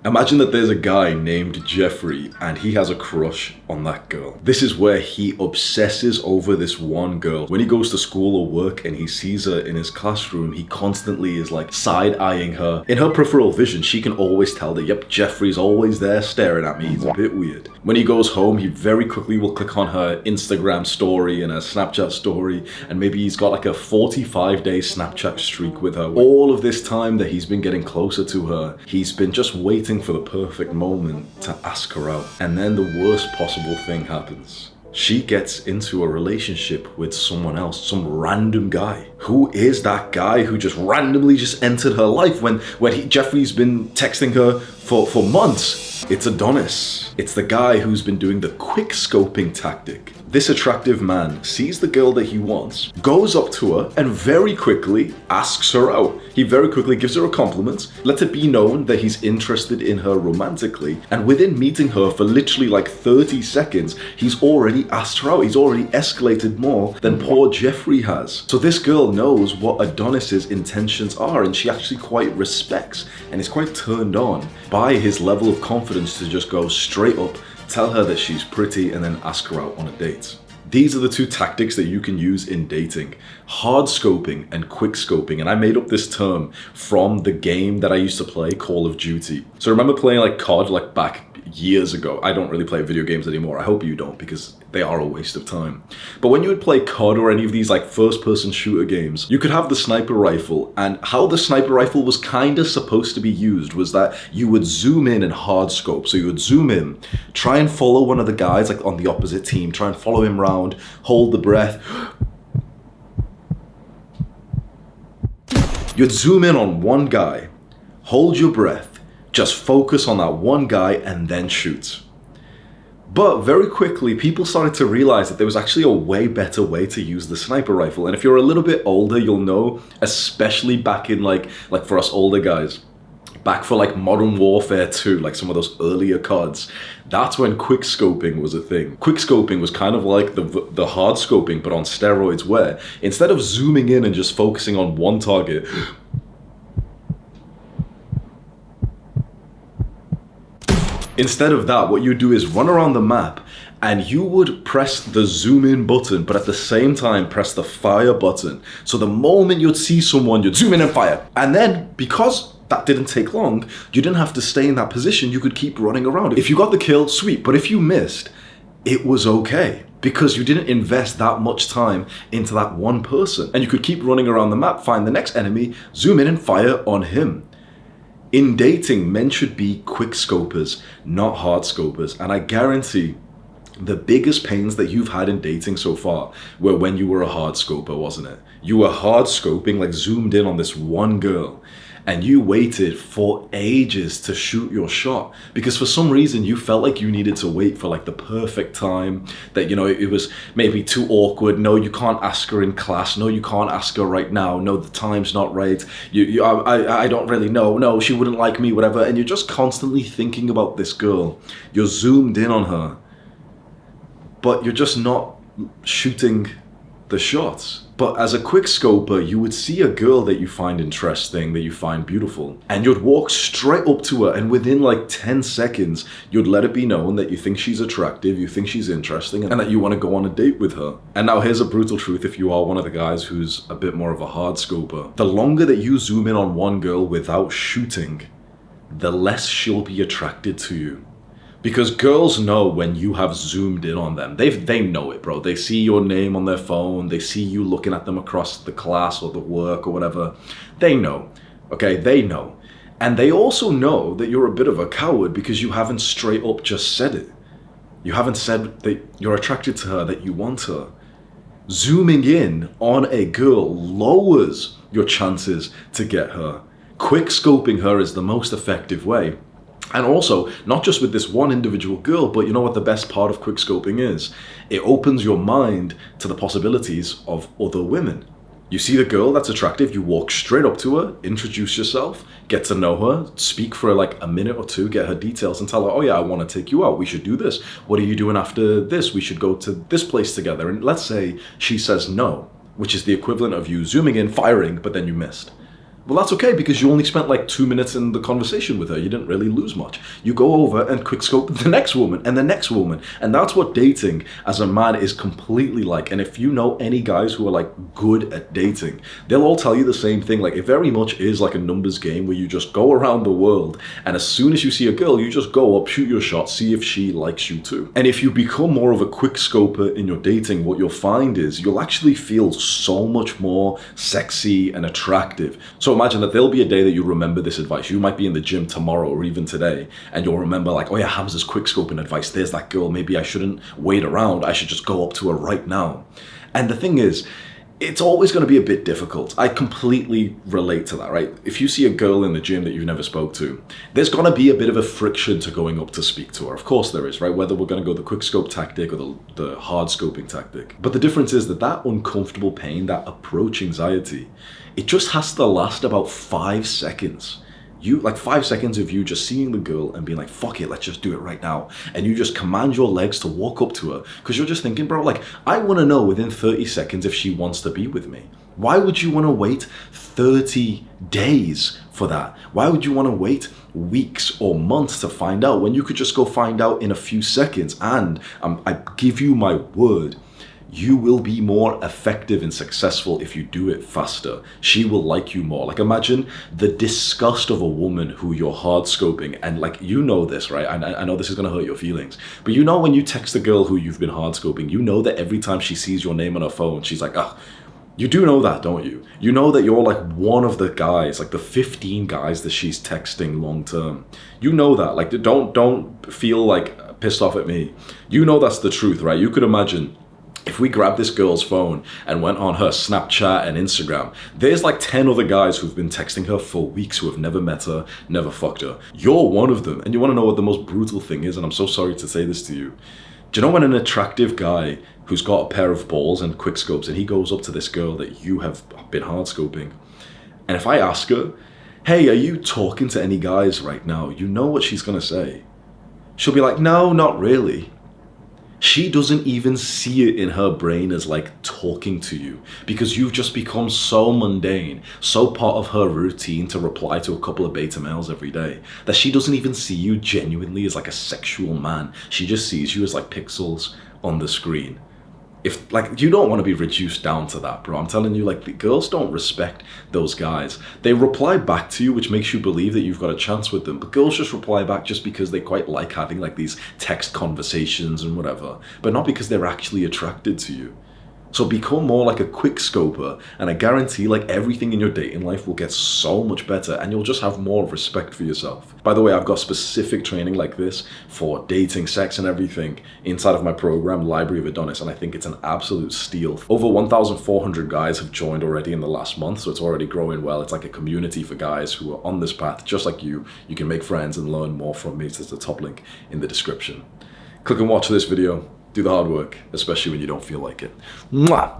Imagine that there's a guy named Jeffrey and he has a crush on that girl. This is where he obsesses over this one girl. When he goes to school or work and he sees her in his classroom, he constantly is like side-eyeing her. In her peripheral vision, she can always tell that, yep, Jeffrey's always there staring at me. He's a bit weird. When he goes home, he very quickly will click on her Instagram story and her Snapchat story, and maybe he's got like a 45-day Snapchat streak with her. All of this time that he's been getting closer to her, he's been just waiting for the perfect moment to ask her out. And then the worst possible thing happens. She gets into a relationship with someone else, some random guy. Who is that guy who just randomly just entered her life when Jeffrey's been texting her for months? It's Adonis. It's the guy who's been doing the quick scoping tactic. This attractive man sees the girl that he wants, goes up to her, and very quickly asks her out. He very quickly gives her a compliment, lets it be known that he's interested in her romantically, and within meeting her for literally like 30 seconds, he's already asked her out. He's already escalated more than poor Jeffrey has. So this girl knows what Adonis's intentions are, and she actually quite respects and is quite turned on by his level of confidence to just go straight up, tell her that she's pretty, and then ask her out on a date. These are the two tactics that you can use in dating: hard scoping and quick scoping. And I made up this term from the game that I used to play, Call of Duty. So remember playing like COD like back years ago. I don't really play video games anymore. I hope you don't, because they are a waste of time. But when you would play COD or any of these like first-person shooter games, you could have the sniper rifle, and how the sniper rifle was kind of supposed to be used was that you would zoom in and hard scope. So you would zoom in, try and follow one of the guys like on the opposite team, try and follow him around, hold the breath. You'd zoom in on one guy, hold your breath, just focus on that one guy, and then shoot. But very quickly, people started to realize that there was actually a way better way to use the sniper rifle. And if you're a little bit older, you'll know, especially back in like for us older guys, back for like Modern Warfare 2, like some of those earlier CODs, that's when quick scoping was a thing. Quick scoping was kind of like the hard scoping, but on steroids, where instead of zooming in and just focusing on one target, instead of that, what you do is run around the map and you would press the zoom in button, but at the same time press the fire button. So the moment you'd see someone, you'd zoom in and fire. And then, because that didn't take long, you didn't have to stay in that position. You could keep running around. If you got the kill, sweet. But if you missed, it was okay, because you didn't invest that much time into that one person. And you could keep running around the map, find the next enemy, zoom in and fire on him. In dating, men should be quick scopers, not hard scopers. And I guarantee the biggest pains that you've had in dating so far were when you were a hard scoper, wasn't it? You were hard scoping, like zoomed in on this one girl, and you waited for ages to shoot your shot because for some reason you felt like you needed to wait for like the perfect time, that, you know, it was maybe too awkward. No, you can't ask her in class. No, you can't ask her right now. No, the time's not right. I don't really know. No, she wouldn't like me, whatever. And you're just constantly thinking about this girl. You're zoomed in on her, but you're just not shooting the shots. But as a quick scoper, you would see a girl that you find interesting, that you find beautiful, and you'd walk straight up to her, and within like 10 seconds, you'd let it be known that you think she's attractive, you think she's interesting, and that you want to go on a date with her. And now here's a brutal truth if you are one of the guys who's a bit more of a hard scoper. The longer that you zoom in on one girl without shooting, the less she'll be attracted to you. Because girls know when you have zoomed in on them. They know it, bro. They see your name on their phone. They see you looking at them across the class or the work or whatever. They know, okay? They know. And they also know that you're a bit of a coward because you haven't straight up just said it. You haven't said that you're attracted to her, that you want her. Zooming in on a girl lowers your chances to get her. Quick scoping her is the most effective way. And also, not just with this one individual girl, but you know what the best part of quick scoping is? It opens your mind to the possibilities of other women. You see the girl that's attractive, you walk straight up to her, introduce yourself, get to know her, speak for like a minute or two, get her details and tell her, oh yeah, I want to take you out. We should do this. What are you doing after this? We should go to this place together. And let's say she says no, which is the equivalent of you zooming in, firing, but then you missed. Well, that's okay because you only spent like 2 minutes in the conversation with her. You didn't really lose much. You go over and quickscope the next woman and the next woman. And that's what dating as a man is completely like. And if you know any guys who are like good at dating, they'll all tell you the same thing. Like it very much is like a numbers game where you just go around the world and as soon as you see a girl, you just go up, shoot your shot, see if she likes you too. And if you become more of a quickscoper in your dating, what you'll find is you'll actually feel so much more sexy and attractive. So imagine that there'll be a day that you remember this advice. You might be in the gym tomorrow or even today, and you'll remember like, oh yeah, Hamza's quickscoping advice. There's that girl. Maybe I shouldn't wait around. I should just go up to her right now. And the thing is, it's always going to be a bit difficult. I completely relate to that, right? If you see a girl in the gym that you've never spoke to, there's going to be a bit of a friction to going up to speak to her. Of course there is, right? Whether we're going to go the quick scope tactic or the hard scoping tactic. But the difference is that uncomfortable pain, that approach anxiety, it just has to last about 5 seconds. Like 5 seconds of you just seeing the girl and being like, fuck it, let's just do it right now. And you just command your legs to walk up to her because you're just thinking, bro, like, I want to know within 30 seconds if she wants to be with me. Why would you want to wait 30 days for that? Why would you want to wait weeks or months to find out when you could just go find out in a few seconds? And I give you my word, you will be more effective and successful if you do it faster. She will like you more. Like imagine the disgust of a woman who you're hard scoping and like, you know this, right? I know this is gonna hurt your feelings, but you know when you text a girl who you've been hard scoping, you know that every time she sees your name on her phone, she's like, ah, you do know that, don't you? You know that you're like one of the guys, like the 15 guys that she's texting long term. You know that, like don't feel like pissed off at me. You know that's the truth, right? You could imagine if we grabbed this girl's phone and went on her Snapchat and Instagram, there's like 10 other guys who've been texting her for weeks who have never met her, never fucked her. You're one of them. And you want to know what the most brutal thing is? And I'm so sorry to say this to you. Do you know when an attractive guy who's got a pair of balls and quick scopes and he goes up to this girl that you have been hard scoping, and if I ask her, hey, are you talking to any guys right now? You know what she's going to say. She'll be like, no, not really. She doesn't even see it in her brain as like talking to you because you've just become so mundane, so part of her routine to reply to a couple of beta males every day that she doesn't even see you genuinely as like a sexual man. She just sees you as like pixels on the screen. If like you don't want to be reduced down to that, bro. I'm telling you, like the girls don't respect those guys. They reply back to you, which makes you believe that you've got a chance with them. But girls just reply back just because they quite like having like these text conversations and whatever, but not because they're actually attracted to you. So become more like a quick scoper, and I guarantee like everything in your dating life will get so much better and you'll just have more respect for yourself. By the way, I've got specific training like this for dating, sex and everything inside of my program, Library of Adonis, and I think it's an absolute steal. Over 1,400 guys have joined already in the last month, so it's already growing well. It's like a community for guys who are on this path just like you. You can make friends and learn more from me. There's the top link in the description. Click and watch this video. Do the hard work, especially when you don't feel like it. Mwah!